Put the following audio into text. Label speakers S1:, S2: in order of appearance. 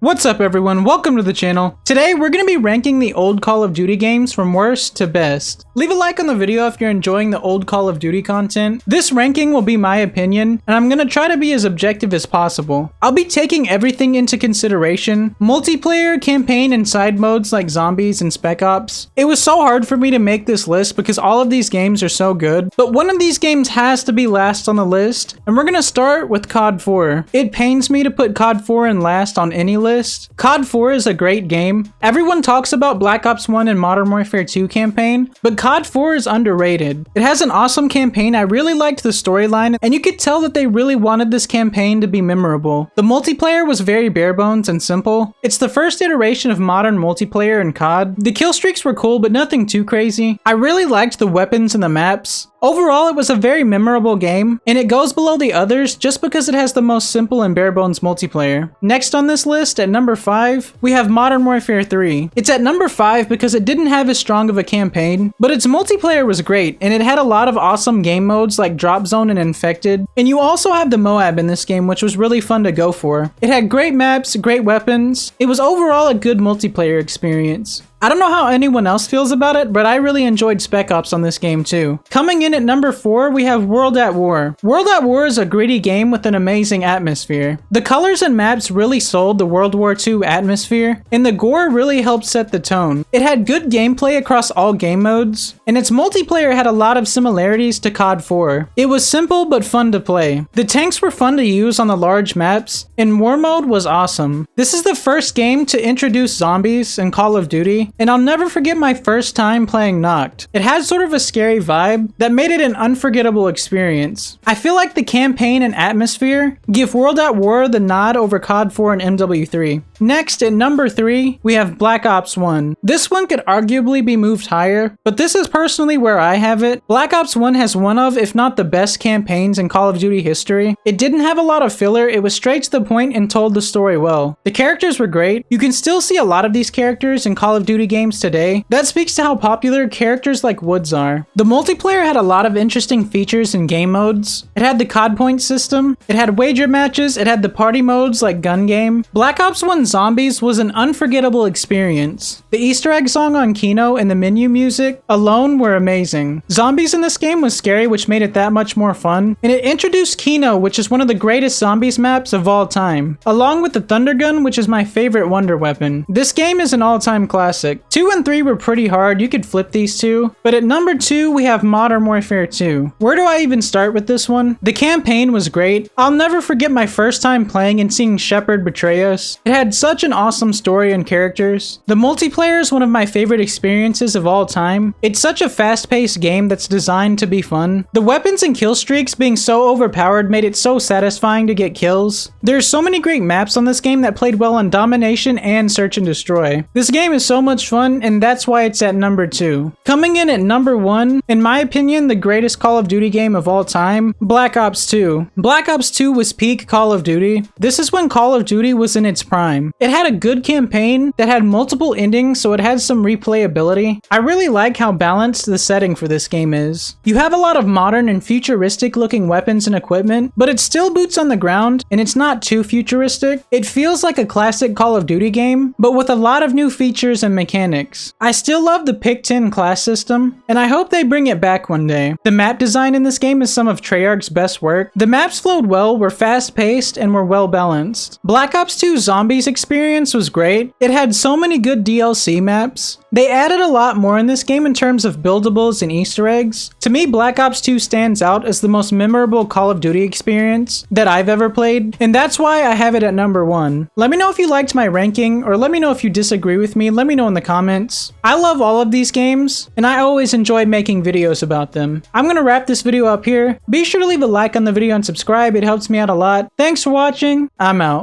S1: What's up everyone, welcome to the channel. Today we're going to be ranking the old Call of Duty games from worst to best. Leave a like on the video if you're enjoying the old Call of Duty content. This ranking will be my opinion, and I'm going to try to be as objective as possible. I'll be taking everything into consideration, multiplayer, campaign, and side modes like zombies and Spec Ops. It was so hard for me to make this list because all of these games are so good, but one of these games has to be last on the list, and we're going to start with Cod IV. It pains me to put Cod IV in last on any list. Cod IV is a great game. Everyone talks about Black Ops 1 and Modern Warfare 2 campaign, but Cod IV is underrated. It has an awesome campaign. I really liked the storyline, and you could tell that they really wanted this campaign to be memorable. The multiplayer was very bare bones and simple. It's the first iteration of modern multiplayer in COD. The kill streaks were cool, but nothing too crazy. I really liked the weapons and the maps. Overall, it was a very memorable game, and it goes below the others just because it has the most simple and bare bones multiplayer. Next on this list, at number 5, we have Modern Warfare 3. It's at number 5 because it didn't have as strong of a campaign, but its multiplayer was great, and it had a lot of awesome game modes like Drop Zone and Infected. And you also have the Moab in this game, which was really fun to go for. It had great maps, great weapons. It was overall a good multiplayer experience. I don't know how anyone else feels about it, but I really enjoyed Spec Ops on this game too. Coming in at number 4, we have World at War. World at War is a gritty game with an amazing atmosphere. The colors and maps really sold the World War II atmosphere, and the gore really helped set the tone. It had good gameplay across all game modes, and its multiplayer had a lot of similarities to Cod IV. It was simple but fun to play. The tanks were fun to use on the large maps, and War Mode was awesome. This is the first game to introduce zombies in Call of Duty, and I'll never forget my first time playing Knocked. It had sort of a scary vibe that made it an unforgettable experience. I feel like the campaign and atmosphere give World at War the nod over Cod IV and MW3. Next, at number 3, we have Black Ops 1. This one could arguably be moved higher, but this is personally where I have it. Black Ops 1 has one of, if not the best campaigns in Call of Duty history. It didn't have a lot of filler, it was straight to the point and told the story well. The characters were great. You can still see a lot of these characters in Call of Duty games today. That speaks to how popular characters like Woods are. The multiplayer had a lot of interesting features and game modes. It had the COD point system, it had wager matches, it had the party modes like gun game. Black Ops 1 Zombies was an unforgettable experience. The Easter egg song on Kino and the menu music alone were amazing. Zombies in this game was scary, which made it that much more fun, and it introduced Kino, which is one of the greatest zombies maps of all time, along with the Thunder Gun, which is my favorite wonder weapon. This game is an all-time classic. 2 and 3 were pretty hard, you could flip these two, but at number 2 we have Modern Warfare 2. Where do I even start with this one? The campaign was great. I'll never forget my first time playing and seeing Shepard betray us. It had such an awesome story and characters. The multiplayer is one of my favorite experiences of all time. It's such a fast-paced game that's designed to be fun. The weapons and kill streaks being so overpowered made it so satisfying to get kills. There's so many great maps on this game that played well on domination and search and destroy. This game is so much fun, and that's why it's at number 2. Coming in at number 1, in my opinion, the greatest Call of Duty game of all time, Black Ops 2. Black Ops 2 was peak Call of Duty. This is when Call of Duty was in its prime. It had a good campaign that had multiple endings, so it had some replayability. I really like how balanced the setting for this game is. You have a lot of modern and futuristic looking weapons and equipment, but it's still boots on the ground, and it's not too futuristic. It feels like a classic Call of Duty game, but with a lot of new features and mechanics. I still love the Pick 10 class system, and I hope they bring it back one day. The map design in this game is some of Treyarch's best work. The maps flowed well, were fast-paced, and were well balanced. Black Ops 2 Zombies experience was great. It had so many good DLC maps. They added a lot more in this game in terms of buildables and Easter eggs. To me, Black Ops 2 stands out as the most memorable Call of Duty experience that I've ever played, and that's why I have it at number 1. Let me know if you liked my ranking, or let me know if you disagree with me. Let me know in the comments. I love all of these games, and I always enjoy making videos about them. I'm gonna wrap this video up here. Be sure to leave a like on the video and subscribe. It helps me out a lot. Thanks for watching. I'm out.